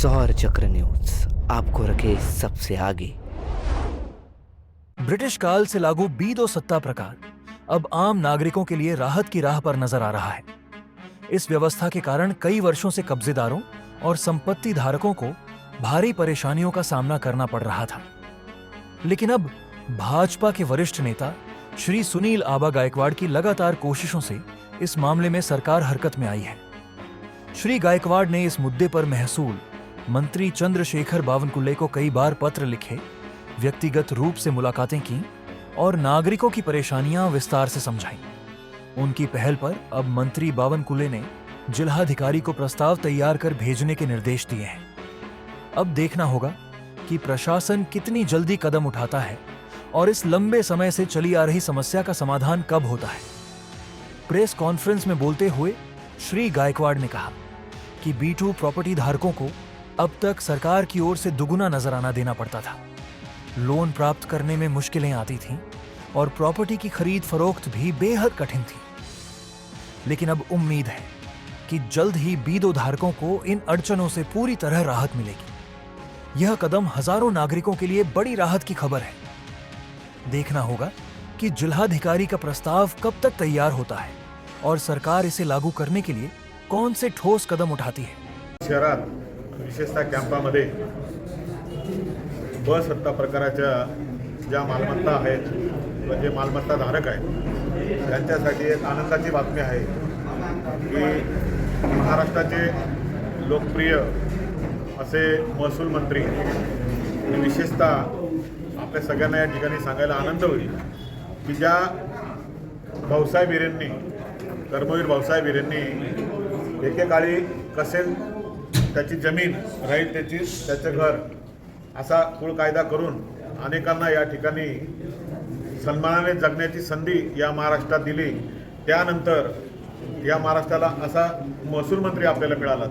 सौर चक्र न्यूज आपको रखे सबसे आगे। ब्रिटिश काल से लागू बीदो सत्ता प्रकार अब आम नागरिकों के लिए राहत की राह पर नजर आ रहा है। इस व्यवस्था के कारण कई वर्षों से कब्जेदारों और संपत्ति धारकों को भारी परेशानियों का सामना करना पड़ रहा था, लेकिन अब भाजपा के वरिष्ठ नेता श्री सुनील आबा गायकवाड़ की लगातार कोशिशों से इस मामले में सरकार हरकत में आई है। श्री गायकवाड़ ने इस मुद्दे पर महसूल मंत्री चंद्रशेखर बावनकुले को कई बार पत्र लिखे, व्यक्तिगत रूप से मुलाकातें की और नागरिकों की परेशानियां विस्तार से समझाई। उनकी पहल पर अब मंत्री बावनकुले ने जिलाधिकारी को प्रस्ताव तैयार कर भेजने के निर्देश दिए हैं। अब देखना होगा कि प्रशासन कितनी जल्दी कदम उठाता है और इस लंबे समय से चली आ रही समस्या का समाधान कब होता है। प्रेस कॉन्फ्रेंस में बोलते हुए श्री गायकवाड़ ने कहा कि B2 प्रॉपर्टी धारकों को अब तक सरकार की ओर से दुगुना नजराना देना पड़ता था। लोन प्राप्त करने में मुश्किलें आती थीं और प्रॉपर्टी की खरीद फरोख्त भी बेहद कठिन थी। लेकिन अब उम्मीद है कि जल्द ही बीदो धारकों को इन अड़चनों से पूरी तरह राहत मिलेगी। यह कदम हजारों नागरिकों के लिए बड़ी राहत की खबर है। देखना होगा कि जिलाधिकारी का प्रस्ताव कब तक तैयार होता है और सरकार इसे लागू करने के लिए कौन से ठोस कदम उठाती है। शहरात विशेषतः कॅम्पामध्ये ब सत्ता प्रकाराच्या ज्या मालमत्ता आहेत म्हणजे मालमत्ता धारक आहेत त्यांच्यासाठी एक आनंदाची बातमी आहे की महाराष्ट्राचे लोकप्रिय असे महसूल मंत्री विशेषतः आपल्या सगळ्यांना या ठिकाणी सांगायला आनंद होईल की ज्या भाऊसाहेब हिरेंनी कर्मवीर भाऊसाहेब हिरेंनी एकेकाळी कसेल त्याची जमीन राहील त्याचं घर असा कुळ कायदा करून अनेकांना या ठिकाणी सन्मानाने जगण्याची संधी या महाराष्ट्रात दिली। त्यानंतर या महाराष्ट्राला असा महसूल मंत्री आपल्याला मिळाला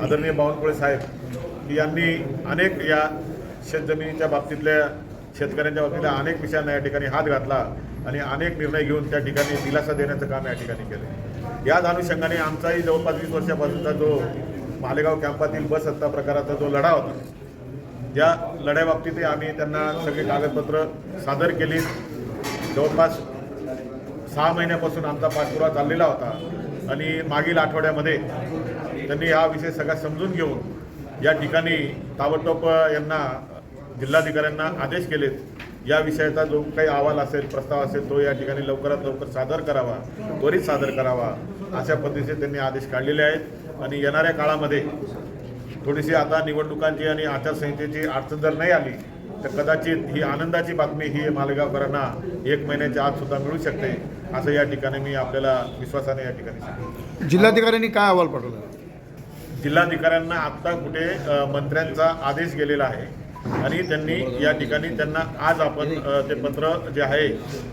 आदरणीय बावनकुळे साहेब यांनी अनेक या शेतजमिनीच्या बाबतीतल्या शेतकऱ्यांच्या बाबतीतल्या अनेक विषयांना या ठिकाणी हात घातला आणि अनेक निर्णय घेऊन त्या ठिकाणी दिलासा देण्याचं काम या ठिकाणी केलं। याच अनुषंगाने आमचाही जवळपास 20 वर्षापासूनचा जो मालेगाव कॅम्पातील ब सत्ता प्रकाराचा जो लढा होता त्या लढ्याबाबतीतही आम्ही त्यांना सगळे कागदपत्र सादर केली। जवळपास 6 महिन्यापासून आमचा पाठपुरावा चाललेला होता आणि मागील आठवड्यामध्ये त्यांनी हा विषय सगळा समजून घेऊन या ठिकाणी ताबडतोब यांना जिल्हाधिकाऱ्यांना आदेश केलेत। या विषयाचा जो काही अहवाल असेल प्रस्ताव असेल तो या ठिकाणी लवकरात लवकर सादर करावा, त्वरित सादर करावा अशा पद्धतीचे त्यांनी आदेश काढलेले आहेत। आणि येणाऱ्या काळामध्ये थोडीशी आता निवडणुकांची आणि आचारसंहितेची अडचण जर नाही आली तर कदाचित ही आनंदाची बातमी ही मालेगावकरांना 1 महिन्याच्या आत सुद्धा मिळू शकते असं या ठिकाणी मी आपल्याला विश्वासाने या ठिकाणी सांगतो। जिल्हाधिकाऱ्यांनी काय अहवाल पाठवला? जिल्हाधिकाऱ्यांना आत्ता कुठे मंत्र्यांचा आदेश गेलेला आहे आणि त्यांनी या ठिकाणी त्यांना आज आपण ते पत्र जे आहे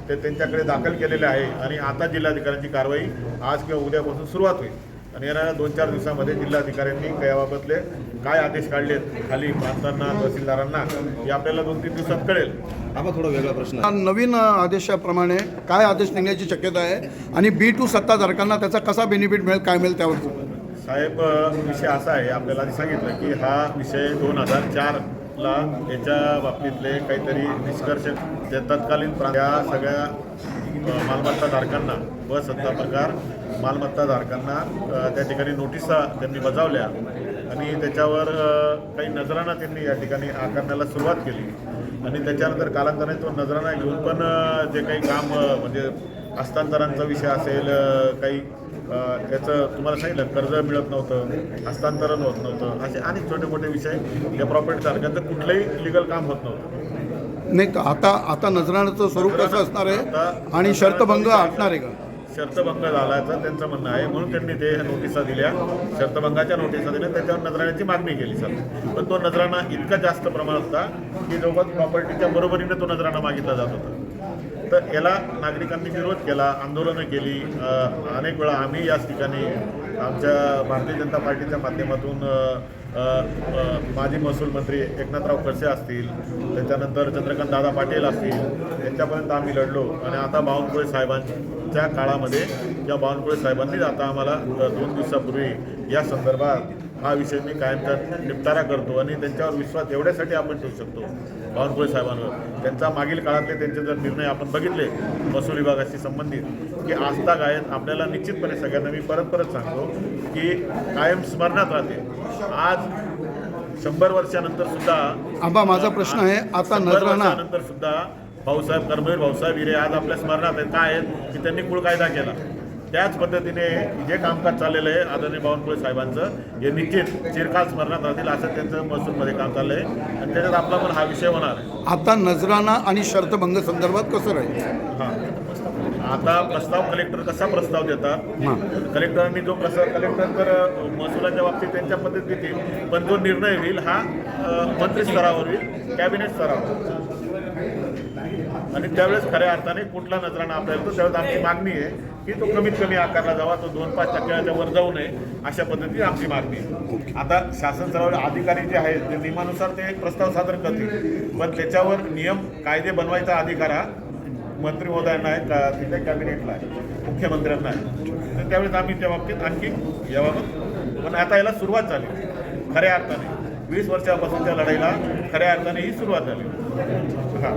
ते त्यांच्याकडे दाखल केलेले आहे आणि आता जिल्हाधिकाऱ्यांची कारवाई आज किंवा उद्यापासून सुरुवात होईल आणि येणाऱ्या 2-4 दिवसामध्ये जिल्हाधिकाऱ्यांनी याबाबतले काय आदेश काढलेत खाली प्रांतांना तहसीलदारांना हे आपल्याला 2-3 दिवसात कळेल। हा थोडा वेगळा प्रश्न। नवीन आदेशाप्रमाणे काय आदेश निघण्याची शक्यता आहे आणि B2 सत्ताधारकांना त्याचा कसा बेनिफिट मिळेल, काय मिळेल त्यावर? साहेब, विषय असा आहे, आपल्याला सांगितलं की हा विषय 2004ला याच्या बाबतीतले काहीतरी निष्कर्ष तत्कालीन त्या सगळ्या मालमत्ताधारकांना व सत्ता प्रकार मालमत्ताधारकांना त्या ठिकाणी नोटिसा त्यांनी बजावल्या आणि त्याच्यावर काही नजराना त्यांनी या ठिकाणी आकारण्याला सुरुवात केली आणि त्याच्यानंतर कालांतराने तो नजराना घेऊन पण जे काही काम म्हणजे हस्तांतरांचा विषय असेल, काही याचं तुम्हाला सांगितलं कर्ज मिळत नव्हतं, हस्तांतरण होत नव्हतं, असे अनेक छोटे मोठे विषय या प्रॉपर्टी धारकांचं कुठलंही लिगल काम होत नव्हतं। नाही तर आता नजरानाचं स्वरूप कसं असणार आहे आणि शर्तभंग हटणार आहे का? शर्तभंग झाल्याचं त्यांचं म्हणणं आहे, म्हणून त्यांनी ते नोटिसा दिल्या, शर्तभंगाच्या नोटिसा दिल्या, त्याच्यावर नजराण्याची मागणी केली सर। पण तो नजराना इतका जास्त प्रमाणात होता की जवळपास प्रॉपर्टीच्या बरोबरीने तो नजराना मागितला जात होता। तर याला नागरिकांनी विरोध केला, आंदोलनं केली। अनेक वेळा आम्ही याच ठिकाणी आमच्या भारतीय जनता पार्टीच्या माध्यमातून माजी महसूल मंत्री एकनाथराव खडसे असतील, त्याच्यानंतर चंद्रकांत दादा पाटील असतील, यांच्यापर्यंत आम्ही लढलो आणि आता बावनकुळे साहेबांच्या काळामध्ये या बावनकुळे साहेबांनीच आता आम्हाला 2 दिवसापूर्वी या संदर्भात हा विषय मी कायमचा निपटारा करतो आणि त्यांच्यावर विश्वास एवढ्यासाठी आपण ठेवू शकतो बावनकुळे साहेबांवर. त्यांचा मागील काळातले त्यांचे जर निर्णय आपण बघितले महसूल विभागाशी संबंधित की आस्था गायन आपल्याला निश्चितपणे सगळ्यांना मी परत सांगतो की कायम स्मरणात राहते. आज 100 वर्षानंतर सुद्धा आंबा माझा प्रश्न आहे आता 100 नजराणा वर्षानंतर सुद्धा भाऊसाहेब कर्मवीर भाऊसाहेब हिरे आज आपल्या स्मरणात आहेत. काय आहेत की त्यांनी कुळ कायदा केला. त्याच पद्धतीने जे कामकाज चाललेलं आहे आदरणीय बावनकुळे साहेबांचं हे निश्चित चिरकाल स्मरणात राहतील असं त्यांचं महसूलमध्ये काम चाललं आहे आणि त्याच्यात आपला पण हा विषय होणार आहे. आता नजराणा आणि शर्तभंग संदर्भात कसं राहील? हां, आता प्रस्ताव कलेक्टर कसा प्रस्ताव देतात, हां. कलेक्टरांनी जो कलेक्टर तर महसुलाच्या बाबतीत त्यांच्या पद्धतीत देतील, पण जो निर्णय होईल हा मंत्री स्तरावर होईल, कॅबिनेट स्तरावर. आणि त्यावेळेस खऱ्या अर्थाने कुठला नजराणा आपल्याला येतो त्यावेळेस आमची मागणी आहे की तो कमीत कमी आकारला जावा, तो 2-5% वर जाऊ नये अशा पद्धतीने आमची मागणी आहे. आता शासन स्तरावर अधिकारी जे आहेत ते नियमानुसार ते एक प्रस्ताव सादर करतील, पण त्याच्यावर नियम कायदे बनवायचा अधिकार हा मंत्री महोदयांना आहे, का तिथे कॅबिनेटला आहे, मुख्यमंत्र्यांना आहे. तर त्यावेळेस आम्ही त्या बाबतीत आणखी याबाबत पण आता याला सुरुवात झाली खऱ्या अर्थाने 20 वर्षापासूनच्या लढाईला खऱ्या अर्थाने ही सुरुवात झाली. हां.